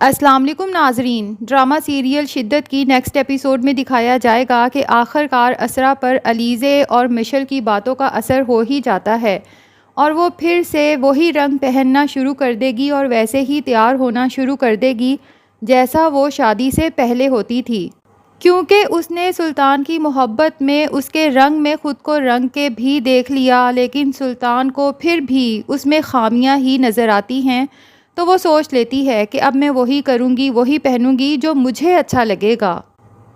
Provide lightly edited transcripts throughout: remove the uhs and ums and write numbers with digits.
السلام علیکم ناظرین، ڈرامہ سیریل شدت کی نیکسٹ ایپیسوڈ میں دکھایا جائے گا کہ آخر کار اسرا پر علیزے اور مشل کی باتوں کا اثر ہو ہی جاتا ہے اور وہ پھر سے وہی رنگ پہننا شروع کر دے گی اور ویسے ہی تیار ہونا شروع کر دے گی جیسا وہ شادی سے پہلے ہوتی تھی، کیونکہ اس نے سلطان کی محبت میں اس کے رنگ میں خود کو رنگ کے بھی دیکھ لیا، لیکن سلطان کو پھر بھی اس میں خامیاں ہی نظر آتی ہیں، تو وہ سوچ لیتی ہے کہ اب میں وہی کروں گی، وہی پہنوں گی جو مجھے اچھا لگے گا۔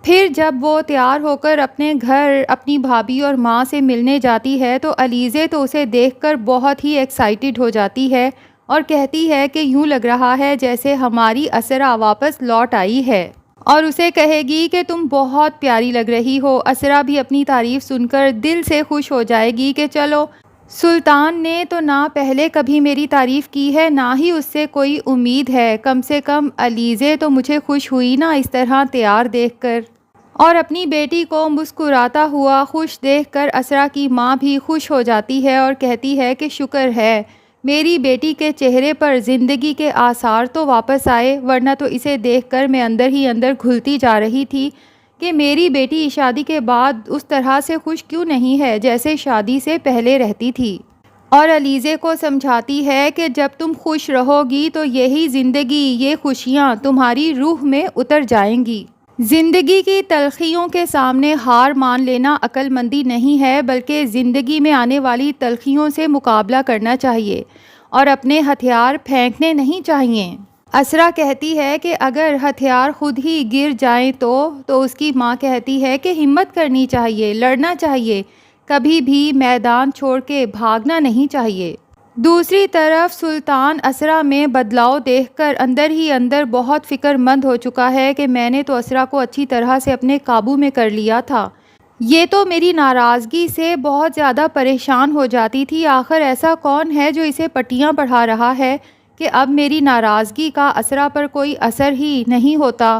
پھر جب وہ تیار ہو کر اپنے گھر اپنی بھابھی اور ماں سے ملنے جاتی ہے تو علیزے تو اسے دیکھ کر بہت ہی ایکسائٹڈ ہو جاتی ہے اور کہتی ہے کہ یوں لگ رہا ہے جیسے ہماری اسرا واپس لوٹ آئی ہے، اور اسے کہے گی کہ تم بہت پیاری لگ رہی ہو۔ اسرا بھی اپنی تعریف سن کر دل سے خوش ہو جائے گی کہ چلو، سلطان نے تو نہ پہلے کبھی میری تعریف کی ہے، نہ ہی اس سے کوئی امید ہے، کم سے کم علیزے تو مجھے خوش ہوئی نا اس طرح تیار دیکھ کر۔ اور اپنی بیٹی کو مسکراتا ہوا خوش دیکھ کر اسرا کی ماں بھی خوش ہو جاتی ہے اور کہتی ہے کہ شکر ہے میری بیٹی کے چہرے پر زندگی کے آثار تو واپس آئے، ورنہ تو اسے دیکھ کر میں اندر ہی اندر گھلتی جا رہی تھی کہ میری بیٹی شادی کے بعد اس طرح سے خوش کیوں نہیں ہے جیسے شادی سے پہلے رہتی تھی، اور علیزے کو سمجھاتی ہے کہ جب تم خوش رہو گی تو یہی زندگی، یہ خوشیاں تمہاری روح میں اتر جائیں گی۔ زندگی کی تلخیوں کے سامنے ہار مان لینا عقل مندی نہیں ہے، بلکہ زندگی میں آنے والی تلخیوں سے مقابلہ کرنا چاہیے اور اپنے ہتھیار پھینکنے نہیں چاہیے۔ اسرا کہتی ہے کہ اگر ہتھیار خود ہی گر جائیں تو اس کی ماں کہتی ہے کہ ہمت کرنی چاہیے، لڑنا چاہیے، کبھی بھی میدان چھوڑ کے بھاگنا نہیں چاہیے۔ دوسری طرف سلطان اسرا میں بدلاؤ دیکھ کر اندر ہی اندر بہت فکر مند ہو چکا ہے کہ میں نے تو اسرا کو اچھی طرح سے اپنے قابو میں کر لیا تھا، یہ تو میری ناراضگی سے بہت زیادہ پریشان ہو جاتی تھی، آخر ایسا کون ہے جو اسے پٹیاں پڑھا رہا ہے کہ اب میری ناراضگی کا اسرا پر کوئی اثر ہی نہیں ہوتا۔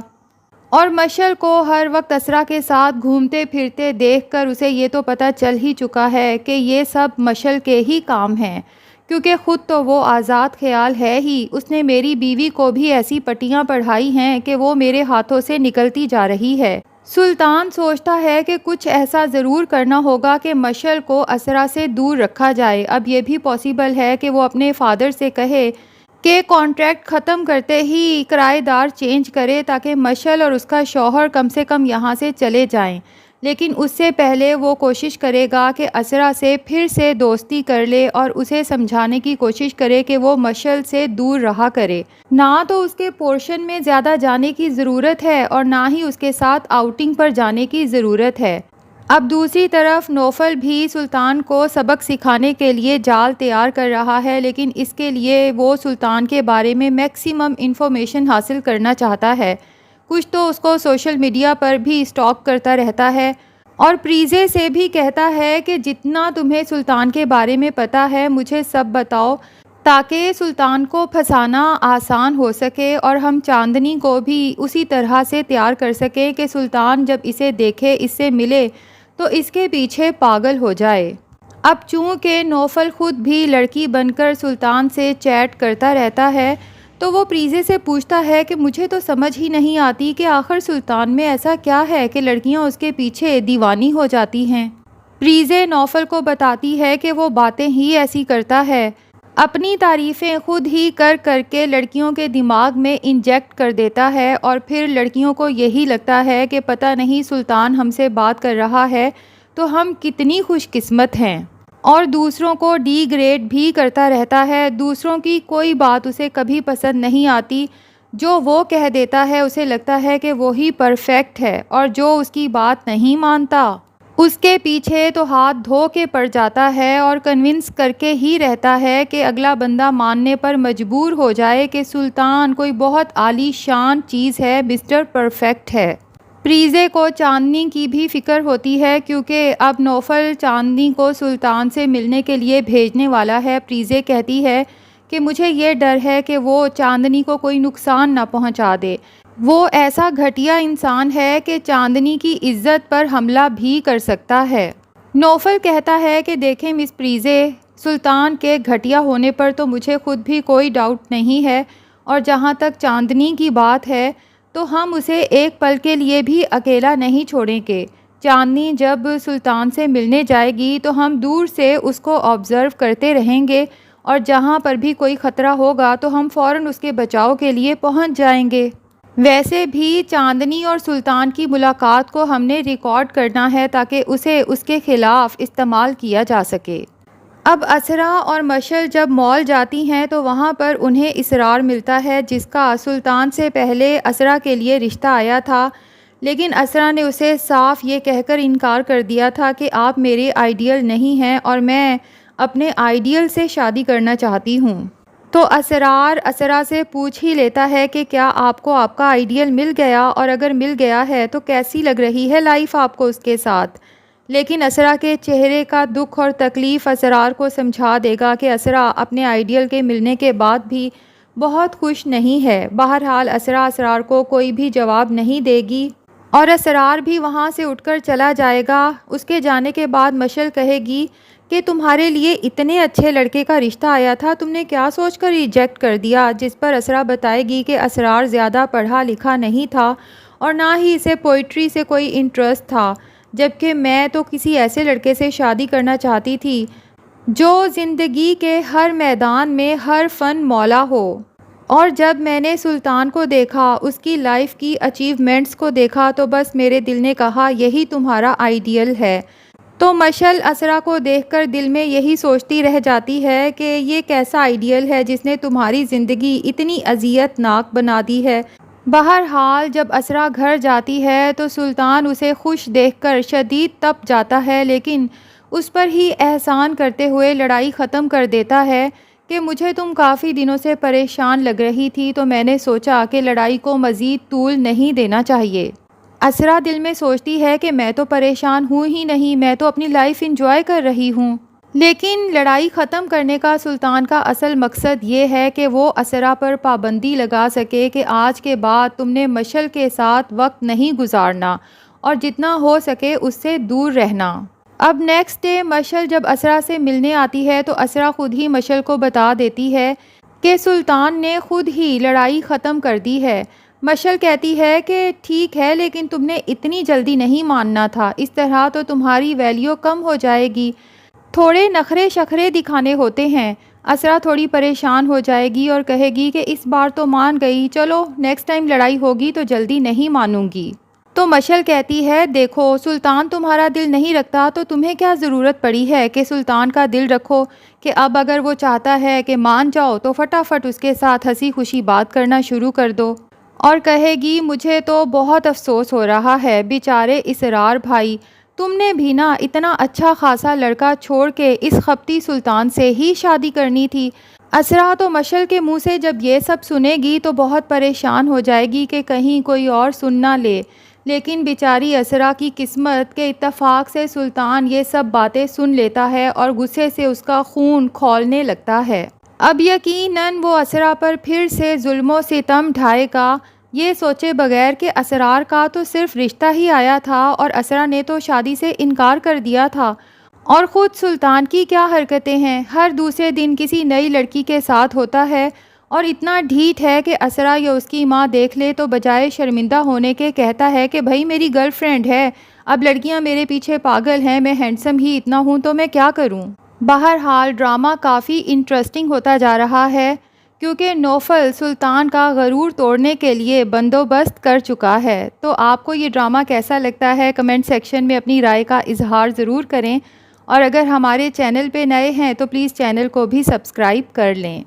اور مشل کو ہر وقت اسرا کے ساتھ گھومتے پھرتے دیکھ کر اسے یہ تو پتہ چل ہی چکا ہے کہ یہ سب مشل کے ہی کام ہیں، کیونکہ خود تو وہ آزاد خیال ہے ہی، اس نے میری بیوی کو بھی ایسی پٹیاں پڑھائی ہیں کہ وہ میرے ہاتھوں سے نکلتی جا رہی ہے۔ سلطان سوچتا ہے کہ کچھ ایسا ضرور کرنا ہوگا کہ مشل کو اسرا سے دور رکھا جائے۔ اب یہ بھی پاسبل ہے کہ وہ اپنے فادر سے کہے کہ کانٹریکٹ ختم کرتے ہی کرایہ دار چینج کرے تاکہ مشل اور اس کا شوہر کم سے کم یہاں سے چلے جائیں، لیکن اس سے پہلے وہ کوشش کرے گا کہ اسرا سے پھر سے دوستی کر لے اور اسے سمجھانے کی کوشش کرے کہ وہ مشل سے دور رہا کرے، نہ تو اس کے پورشن میں زیادہ جانے کی ضرورت ہے اور نہ ہی اس کے ساتھ آؤٹنگ پر جانے کی ضرورت ہے۔ اب دوسری طرف نوفل بھی سلطان کو سبق سکھانے کے لیے جال تیار کر رہا ہے، لیکن اس کے لیے وہ سلطان کے بارے میں میکسیمم انفارمیشن حاصل کرنا چاہتا ہے، کچھ تو اس کو سوشل میڈیا پر بھی اسٹاک کرتا رہتا ہے اور پریزے سے بھی کہتا ہے کہ جتنا تمہیں سلطان کے بارے میں پتہ ہے مجھے سب بتاؤ، تاکہ سلطان کو پھنسانا آسان ہو سکے اور ہم چاندنی کو بھی اسی طرح سے تیار کر سکیں کہ سلطان جب اسے دیکھے، اس سے ملے تو اس کے پیچھے پاگل ہو جائے۔ اب چونکہ نوفل خود بھی لڑکی بن کر سلطان سے چیٹ کرتا رہتا ہے تو وہ پریزے سے پوچھتا ہے کہ مجھے تو سمجھ ہی نہیں آتی کہ آخر سلطان میں ایسا کیا ہے کہ لڑکیاں اس کے پیچھے دیوانی ہو جاتی ہیں۔ پریزے نوفل کو بتاتی ہے کہ وہ باتیں ہی ایسی کرتا ہے، اپنی تعریفیں خود ہی کر کر کے لڑکیوں کے دماغ میں انجیکٹ کر دیتا ہے اور پھر لڑکیوں کو یہی لگتا ہے کہ پتہ نہیں سلطان ہم سے بات کر رہا ہے تو ہم کتنی خوش قسمت ہیں، اور دوسروں کو ڈی گریڈ بھی کرتا رہتا ہے، دوسروں کی کوئی بات اسے کبھی پسند نہیں آتی، جو وہ کہہ دیتا ہے اسے لگتا ہے کہ وہی پرفیکٹ ہے، اور جو اس کی بات نہیں مانتا اس کے پیچھے تو ہاتھ دھو کے پڑ جاتا ہے اور کنونس کر کے ہی رہتا ہے کہ اگلا بندہ ماننے پر مجبور ہو جائے کہ سلطان کوئی بہت عالی شان چیز ہے، مسٹر پرفیکٹ ہے۔ پریزے کو چاندنی کی بھی فکر ہوتی ہے کیونکہ اب نوفل چاندنی کو سلطان سے ملنے کے لیے بھیجنے والا ہے۔ پریزے کہتی ہے کہ مجھے یہ ڈر ہے کہ وہ چاندنی کو کوئی نقصان نہ پہنچا دے، وہ ایسا گھٹیا انسان ہے کہ چاندنی کی عزت پر حملہ بھی کر سکتا ہے۔ نوفل کہتا ہے کہ دیکھیں مس پریزے، سلطان کے گھٹیا ہونے پر تو مجھے خود بھی کوئی ڈاؤٹ نہیں ہے، اور جہاں تک چاندنی کی بات ہے تو ہم اسے ایک پل کے لیے بھی اکیلا نہیں چھوڑیں گے۔ چاندنی جب سلطان سے ملنے جائے گی تو ہم دور سے اس کو آبزرو کرتے رہیں گے، اور جہاں پر بھی کوئی خطرہ ہوگا تو ہم فوراً اس کے بچاؤ کے لیے پہنچ جائیں گے۔ ویسے بھی چاندنی اور سلطان کی ملاقات کو ہم نے ریکارڈ کرنا ہے تاکہ اسے اس کے خلاف استعمال کیا جا سکے۔ اب اسرا اور مشعل جب مال جاتی ہیں تو وہاں پر انہیں اسرار ملتا ہے، جس کا سلطان سے پہلے اسرا کے لیے رشتہ آیا تھا، لیکن اسرا نے اسے صاف یہ کہہ کر انکار کر دیا تھا کہ آپ میرے آئیڈیل نہیں ہیں اور میں اپنے آئیڈیل سے شادی کرنا چاہتی ہوں۔ تو اسرار اسرا سے پوچھ ہی لیتا ہے کہ کیا آپ کو آپ کا آئیڈیل مل گیا، اور اگر مل گیا ہے تو کیسی لگ رہی ہے لائف آپ کو اس کے ساتھ۔ لیکن اسرا کے چہرے کا دکھ اور تکلیف اسرار کو سمجھا دے گا کہ اسرا اپنے آئیڈیل کے ملنے کے بعد بھی بہت خوش نہیں ہے۔ بہرحال اسرا اسرار کو کوئی بھی جواب نہیں دے گی اور اسرار بھی وہاں سے اٹھ کر چلا جائے گا۔ اس کے جانے کے بعد مشعل کہے گی کہ تمہارے لیے اتنے اچھے لڑکے کا رشتہ آیا تھا، تم نے کیا سوچ کر ریجیکٹ کر دیا؟ جس پر اسرا بتائے گی کہ اسرار زیادہ پڑھا لکھا نہیں تھا اور نہ ہی اسے پوئٹری سے کوئی انٹرسٹ تھا، جبکہ میں تو کسی ایسے لڑکے سے شادی کرنا چاہتی تھی جو زندگی کے ہر میدان میں ہر فن مولا ہو۔ اور جب میں نے سلطان کو دیکھا، اس کی لائف کی اچیومنٹس کو دیکھا، تو بس میرے دل نے کہا یہی تمہارا آئیڈیل ہے۔ تو مشعل اسرا کو دیکھ کر دل میں یہی سوچتی رہ جاتی ہے کہ یہ کیسا آئیڈیل ہے جس نے تمہاری زندگی اتنی اذیت ناک بنا دی ہے۔ بہرحال جب اسرا گھر جاتی ہے تو سلطان اسے خوش دیکھ کر شدید تپ جاتا ہے، لیکن اس پر ہی احسان کرتے ہوئے لڑائی ختم کر دیتا ہے کہ مجھے تم کافی دنوں سے پریشان لگ رہی تھی، تو میں نے سوچا کہ لڑائی کو مزید طول نہیں دینا چاہیے۔ اسرا دل میں سوچتی ہے کہ میں تو پریشان ہوں ہی نہیں، میں تو اپنی لائف انجوائے کر رہی ہوں۔ لیکن لڑائی ختم کرنے کا سلطان کا اصل مقصد یہ ہے کہ وہ اسرا پر پابندی لگا سکے کہ آج کے بعد تم نے مشعل کے ساتھ وقت نہیں گزارنا اور جتنا ہو سکے اس سے دور رہنا۔ اب نیکسٹ ڈے مشعل جب اسرا سے ملنے آتی ہے تو اسرا خود ہی مشعل کو بتا دیتی ہے کہ سلطان نے خود ہی لڑائی ختم کر دی ہے۔ مشعل کہتی ہے کہ ٹھیک ہے، لیکن تم نے اتنی جلدی نہیں ماننا تھا، اس طرح تو تمہاری ویلیو کم ہو جائے گی، تھوڑے نخرے شخرے دکھانے ہوتے ہیں۔ اسرا تھوڑی پریشان ہو جائے گی اور کہے گی کہ اس بار تو مان گئی، چلو نیکسٹ ٹائم لڑائی ہوگی تو جلدی نہیں مانوں گی۔ تو مشعل کہتی ہے دیکھو سلطان تمہارا دل نہیں رکھتا تو تمہیں کیا ضرورت پڑی ہے کہ سلطان کا دل رکھو، کہ اب اگر وہ چاہتا ہے کہ مان جاؤ تو فٹافٹ اس کے ساتھ ہنسی خوشی بات کرنا شروع کر دو۔ اور کہے گی مجھے تو بہت افسوس ہو رہا ہے بیچارے اسرار بھائی، تم نے بھی نا اتنا اچھا خاصا لڑکا چھوڑ کے اس خپتی سلطان سے ہی شادی کرنی تھی۔ اسرا تو مشعل کے منہ سے جب یہ سب سنے گی تو بہت پریشان ہو جائے گی کہ کہیں کوئی اور سن نہ لے، لیکن بیچاری اسرا کی قسمت کے اتفاق سے سلطان یہ سب باتیں سن لیتا ہے اور غصے سے اس کا خون کھولنے لگتا ہے۔ اب یقیناً وہ اسرا پر پھر سے ظلم و ستم ڈھائے گا، یہ سوچے بغیر کہ اسرار کا تو صرف رشتہ ہی آیا تھا اور اسرا نے تو شادی سے انکار کر دیا تھا، اور خود سلطان کی کیا حرکتیں ہیں، ہر دوسرے دن کسی نئی لڑکی کے ساتھ ہوتا ہے اور اتنا ڈھیٹ ہے کہ اسرا یا اس کی ماں دیکھ لے تو بجائے شرمندہ ہونے کے کہتا ہے کہ بھائی میری گرل فرینڈ ہے، اب لڑکیاں میرے پیچھے پاگل ہیں، میں ہینڈسم ہی اتنا ہوں تو میں کیا کروں۔ بہرحال ڈرامہ کافی انٹرسٹنگ ہوتا جا رہا ہے کیونکہ نوفل سلطان کا غرور توڑنے کے لیے بندوبست کر چکا ہے۔ تو آپ کو یہ ڈرامہ کیسا لگتا ہے کمنٹ سیکشن میں اپنی رائے کا اظہار ضرور کریں، اور اگر ہمارے چینل پہ نئے ہیں تو پلیز چینل کو بھی سبسکرائب کر لیں۔